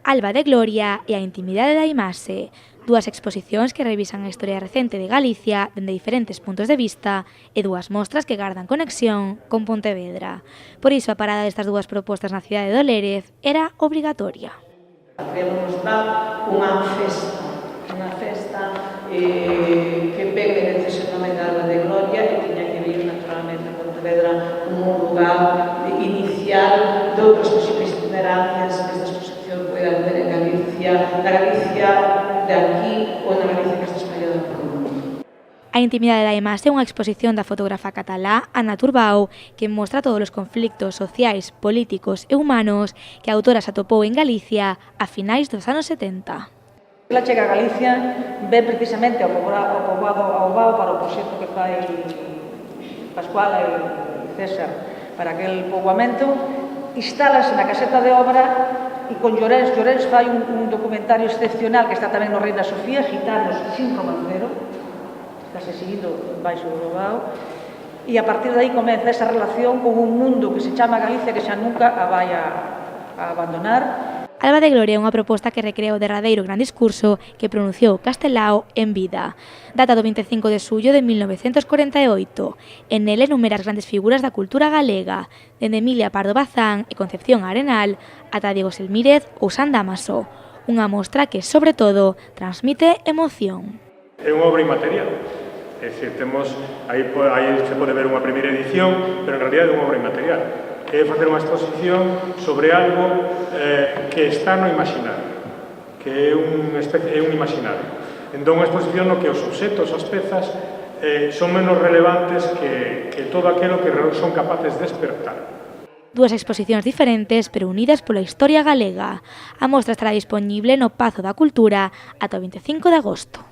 Alba de Gloria e a intimidade da imaxe, dúas exposicións que revisan a historia recente de Galicia dende diferentes puntos de vista e dúas mostras que gardan conexión con Pontevedra. Por iso a parada destas dúas propostas na cidade de Lérez era obrigatoria. Queremos mostrar unha festa que pega ese nome de Alba de Gloria e tiña que vir naturalmente a Pontevedra como un lugar inicial de outras posibles itinerancias que esta exposición poida ter en Galicia, na Galicia de aquí ou na Galicia que está espallada por o mundo. A intimidade da imaxe é unha exposición da fotógrafa catalá Ana Turbao que mostra todos os conflictos sociais, políticos e humanos que a autora se atopou en Galicia a finais dos anos 70. Ela chega a Galicia, ven precisamente ao poboado Aobao para o proxecto que fai Pascual e César para aquel poboamento, instálase na caseta de obra e con Llorens fai un documentario excepcional que está tamén no Reina Sofía, Gitanos sin romancero, estáse seguindo baixo do Aobao, e a partir de aí comeza esa relación con un mundo que se chama Galicia que xa nunca a vai a abandonar. Alba de Gloria é unha proposta que recrea o derradeiro gran discurso que pronunciou Castelao en vida. Data do 25 de xullo de 1948. En ele enumera as grandes figuras da cultura galega, dende Emilia Pardo Bazán e Concepción Arenal ata Diego Selmírez ou San Dámaso. Unha mostra que, sobre todo, transmite emoción. É unha obra inmaterial. É dicir, aí se pode ver unha primeira edición, pero en realidad é unha obra inmaterial. É facer unha exposición sobre algo que está no imaginario, que é un imaginario. Entón, unha exposición no que os obxetos, as pezas, son menos relevantes que todo aquilo que son capaces de despertar. Dúas exposicións diferentes, pero unidas pola historia galega. A mostra estará dispoñible no Pazo da Cultura ata o 25 de agosto.